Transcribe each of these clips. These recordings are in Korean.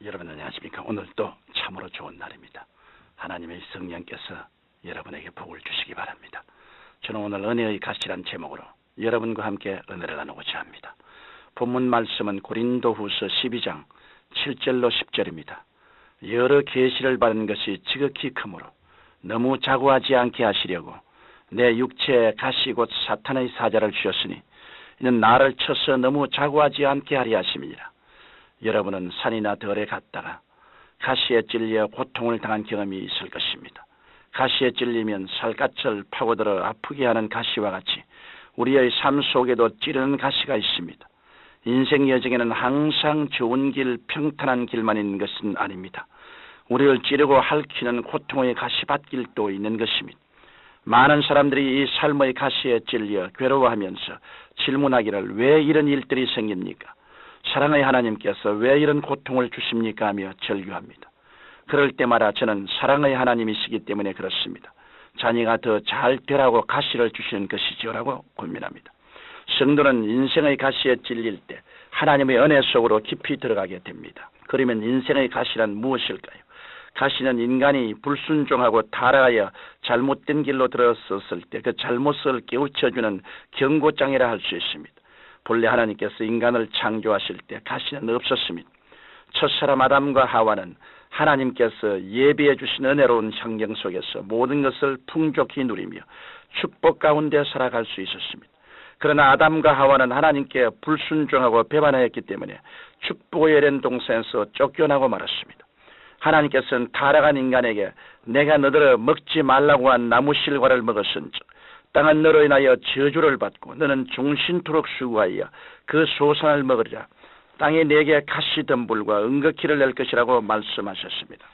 여러분 안녕하십니까? 오늘도 참으로 좋은 날입니다. 하나님의 성령께서 여러분에게 복을 주시기 바랍니다. 저는 오늘 은혜의 가시란 제목으로 여러분과 함께 은혜를 나누고자 합니다. 본문 말씀은 고린도후서 12장 7절로 10절입니다. 여러 계시를 받은 것이 지극히 크므로 너무 자고하지 않게 하시려고 내 육체에 가시 곧 사탄의 사자를 주셨으니 이는 나를 쳐서 너무 자고하지 않게 하리 하심이니라. 여러분은 산이나 들에 갔다가 가시에 찔려 고통을 당한 경험이 있을 것입니다. 가시에 찔리면 살갗을 파고들어 아프게 하는 가시와 같이 우리의 삶 속에도 찌르는 가시가 있습니다. 인생 여정에는 항상 좋은 길, 평탄한 길만 있는 것은 아닙니다. 우리를 찌르고 핥히는 고통의 가시밭길도 있는 것입니다. 많은 사람들이 이 삶의 가시에 찔려 괴로워하면서 질문하기를 왜 이런 일들이 생깁니까? 사랑의 하나님께서 왜 이런 고통을 주십니까? 하며 절규합니다. 그럴 때마다 저는 사랑의 하나님이시기 때문에 그렇습니다. 자녀가 더 잘 되라고 가시를 주시는 것이죠 라고 고민합니다. 성도는 인생의 가시에 찔릴 때 하나님의 은혜 속으로 깊이 들어가게 됩니다. 그러면 인생의 가시란 무엇일까요? 가시는 인간이 불순종하고 타락하여 잘못된 길로 들어섰을 때 그 잘못을 깨우쳐주는 경고장이라 할 수 있습니다. 본래 하나님께서 인간을 창조하실 때 가시는 없었습니다. 첫사람 아담과 하와는 하나님께서 예비해 주신 은혜로운 환경 속에서 모든 것을 풍족히 누리며 축복 가운데 살아갈 수 있었습니다. 그러나 아담과 하와는 하나님께 불순종하고 배반하였기 때문에 축복의 에덴 동산에서 쫓겨나고 말았습니다. 하나님께서는 타락한 인간에게 내가 너들을 먹지 말라고 한 나무 실과를 먹었은즉 땅은 너로 인하여 저주를 받고 너는 종신토록 수고하여 그 소산을 먹으리라. 땅이 내게 가시덤불과 은거키를 낼 것이라고 말씀하셨습니다.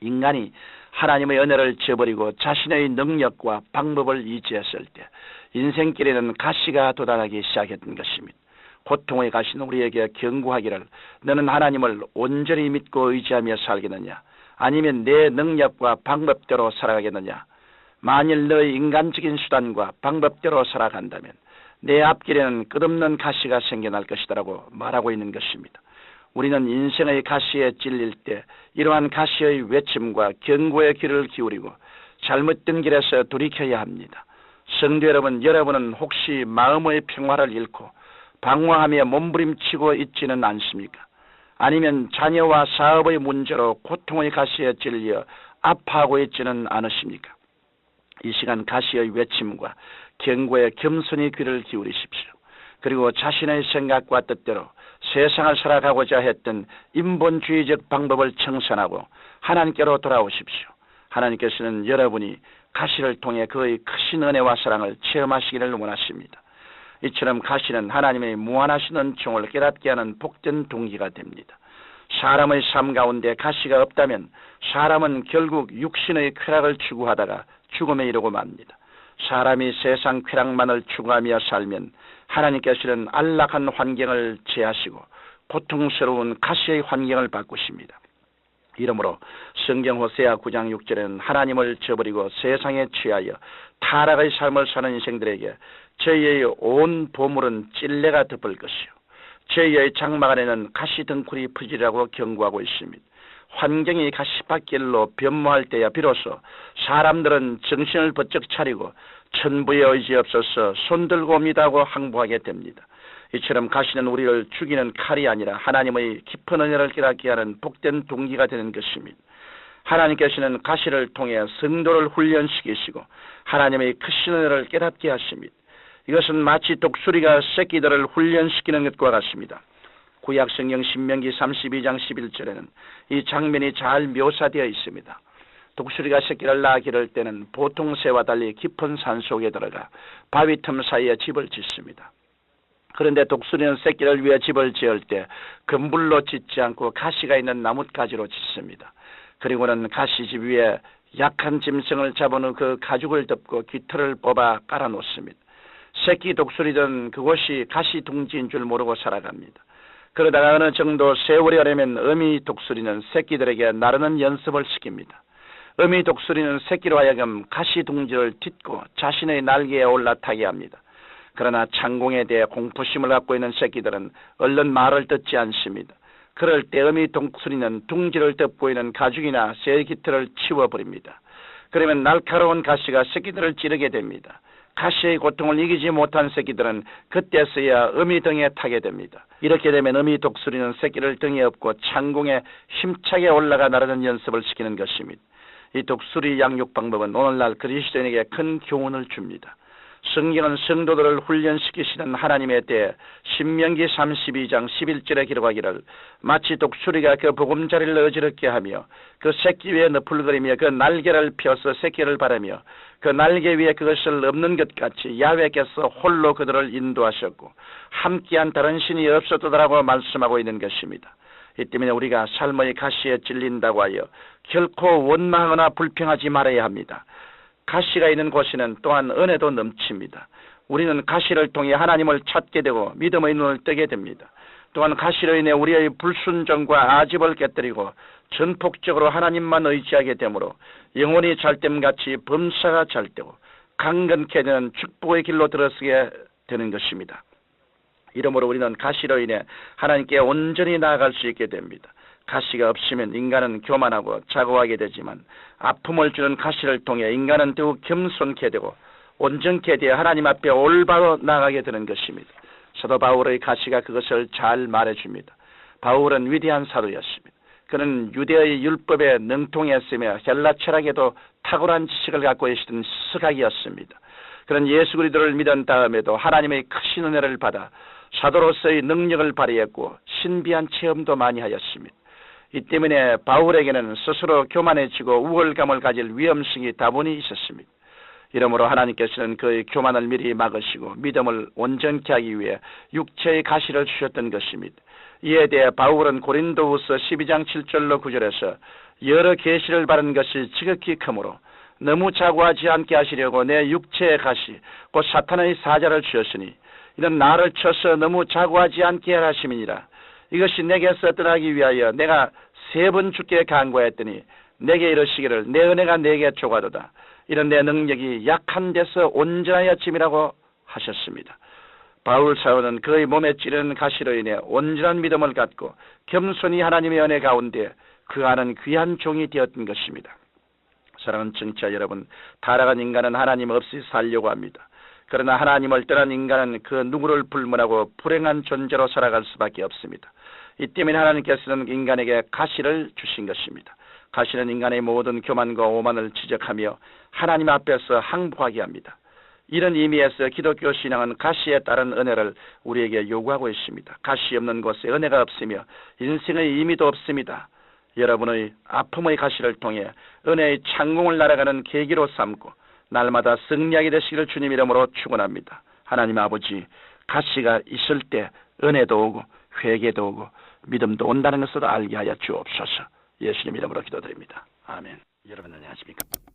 인간이 하나님의 은혜를 저버리고 자신의 능력과 방법을 의지했을 때 인생길에는 가시가 도달하기 시작했던 것입니다. 고통의 가시는 우리에게 경고하기를 너는 하나님을 온전히 믿고 의지하며 살겠느냐 아니면 내 능력과 방법대로 살아가겠느냐. 만일 너의 인간적인 수단과 방법대로 살아간다면 내 앞길에는 끝없는 가시가 생겨날 것이라고 말하고 있는 것입니다. 우리는 인생의 가시에 찔릴 때 이러한 가시의 외침과 경고의 귀를 기울이고 잘못된 길에서 돌이켜야 합니다. 성도 여러분, 여러분은 혹시 마음의 평화를 잃고 방황하며 몸부림치고 있지는 않습니까? 아니면 자녀와 사업의 문제로 고통의 가시에 찔려 아파하고 있지는 않으십니까? 이 시간 가시의 외침과 경고에 겸손히 귀를 기울이십시오. 그리고 자신의 생각과 뜻대로 세상을 살아가고자 했던 인본주의적 방법을 청산하고 하나님께로 돌아오십시오. 하나님께서는 여러분이 가시를 통해 그의 크신 은혜와 사랑을 체험하시기를 원하십니다. 이처럼 가시는 하나님의 무한하신 은총을 깨닫게 하는 복된 동기가 됩니다. 사람의 삶 가운데 가시가 없다면 사람은 결국 육신의 쾌락을 추구하다가 죽음에 이르고 맙니다. 사람이 세상 쾌락만을 추구하며 살면 하나님께서는 안락한 환경을 제하시고 고통스러운 가시의 환경을 바꾸십니다. 이러므로 성경 호세아 9장 6절에는 하나님을 저버리고 세상에 취하여 타락의 삶을 사는 인생들에게 저희의 온 보물은 찔레가 덮을 것이요 저희의 장막 안에는 가시 등굴이 퍼지라고 경고하고 있습니다. 환경이 가시밭길로 변모할 때야 비로소 사람들은 정신을 번쩍 차리고 천부의 의지 없어서 손들고 옵니다고 항복하게 됩니다. 이처럼 가시는 우리를 죽이는 칼이 아니라 하나님의 깊은 은혜를 깨닫게 하는 복된 동기가 되는 것입니다. 하나님께서는 가시를 통해 성도를 훈련시키시고 하나님의 크신 은혜를 깨닫게 하십니다. 이것은 마치 독수리가 새끼들을 훈련시키는 것과 같습니다. 구약성경 신명기 32장 11절에는 이 장면이 잘 묘사되어 있습니다. 독수리가 새끼를 낳아 기를 때는 보통 새와 달리 깊은 산속에 들어가 바위 틈 사이에 집을 짓습니다. 그런데 독수리는 새끼를 위해 집을 지을 때 금불로 짓지 않고 가시가 있는 나뭇가지로 짓습니다. 그리고는 가시집 위에 약한 짐승을 잡은 후 그 가죽을 덮고 깃털을 뽑아 깔아놓습니다. 새끼 독수리들은 그곳이 가시 둥지인 줄 모르고 살아갑니다. 그러다가 어느 정도 세월이 흐르면 어미 독수리는 새끼들에게 나르는 연습을 시킵니다. 어미 독수리는 새끼로 하여금 가시 둥지를 딛고 자신의 날개에 올라타게 합니다. 그러나 창공에 대해 공포심을 갖고 있는 새끼들은 얼른 말을 듣지 않습니다. 그럴 때 어미 독수리는 둥지를 덮고 있는 가죽이나 새 깃털을 치워버립니다. 그러면 날카로운 가시가 새끼들을 찌르게 됩니다. 가시의 고통을 이기지 못한 새끼들은 그때서야 어미 등에 타게 됩니다. 이렇게 되면 어미 독수리는 새끼를 등에 업고 창공에 힘차게 올라가 나르는 연습을 시키는 것입니다. 이 독수리 양육 방법은 오늘날 그리스도인에게 큰 교훈을 줍니다. 성경은 성도들을 훈련시키시는 하나님에 대해 신명기 32장 11절에 기록하기를 마치 독수리가 그 보금자리를 어지럽게 하며 그 새끼 위에 너풀거리며 그 날개를 펴서 새끼를 바라며 그 날개 위에 그것을 엎는 것 같이 야훼께서 홀로 그들을 인도하셨고 함께한 다른 신이 없었더라고 말씀하고 있는 것입니다. 이 때문에 우리가 삶의 가시에 찔린다고 하여 결코 원망하거나 불평하지 말아야 합니다. 가시가 있는 곳에는 또한 은혜도 넘칩니다. 우리는 가시를 통해 하나님을 찾게 되고 믿음의 눈을 뜨게 됩니다. 또한 가시로 인해 우리의 불순종과 아집을 깨뜨리고 전폭적으로 하나님만 의지하게 되므로 영혼이 잘됨같이 범사가 잘되고 강건케 되는 축복의 길로 들어서게 되는 것입니다. 이러므로 우리는 가시로 인해 하나님께 온전히 나아갈 수 있게 됩니다. 가시가 없으면 인간은 교만하고 자고하게 되지만 아픔을 주는 가시를 통해 인간은 더욱 겸손케 되고 온전케 되어 하나님 앞에 올바로 나가게 되는 것입니다. 사도 바울의 가시가 그것을 잘 말해줍니다. 바울은 위대한 사도였습니다. 그는 유대의 율법에 능통했으며 헬라 철학에도 탁월한 지식을 갖고 계시던 스각이었습니다. 그는 예수 그리스도를 믿은 다음에도 하나님의 크신 은혜를 받아 사도로서의 능력을 발휘했고 신비한 체험도 많이 하였습니다. 이 때문에 바울에게는 스스로 교만해지고 우월감을 가질 위험성이 다분히 있었습니다. 이러므로 하나님께서는 그의 교만을 미리 막으시고 믿음을 온전케 하기 위해 육체의 가시를 주셨던 것입니다. 이에 대해 바울은 고린도후서 12장 7절로 9절에서 여러 계시를 받은 것이 지극히 크므로 너무 자고하지 않게 하시려고 내 육체의 가시 곧 사탄의 사자를 주었으니 이는 나를 쳐서 너무 자고하지 않게 하심이니라. 이것이 내게서 떠나기 위하여 내가 3번 주께 간구하였더니 내게 이르시기를 내 은혜가 내게 족하도다. 이런 내 능력이 약한 데서 온전하였음이라고 하셨습니다. 바울 사도는 그의 몸에 찌르는 가시로 인해 온전한 믿음을 갖고 겸손히 하나님의 은혜 가운데 그하는 귀한 종이 되었던 것입니다. 사랑하는 청취자 여러분, 타락한 인간은 하나님 없이 살려고 합니다. 그러나 하나님을 떠난 인간은 그 누구를 불문하고 불행한 존재로 살아갈 수밖에 없습니다. 이 때문에 하나님께서는 인간에게 가시를 주신 것입니다. 가시는 인간의 모든 교만과 오만을 지적하며 하나님 앞에서 항복하게 합니다. 이런 의미에서 기독교 신앙은 가시에 따른 은혜를 우리에게 요구하고 있습니다. 가시 없는 곳에 은혜가 없으며 인생의 의미도 없습니다. 여러분의 아픔의 가시를 통해 은혜의 창공을 날아가는 계기로 삼고 날마다 승리하게 되시기를 주님 이름으로 축원합니다. 하나님 아버지, 가시가 있을 때 은혜도 오고 회개도 오고 믿음도 온다는 것을 알게 하여 주옵소서. 예수님 이름으로 기도드립니다. 아멘. 여러분 안녕하십니까?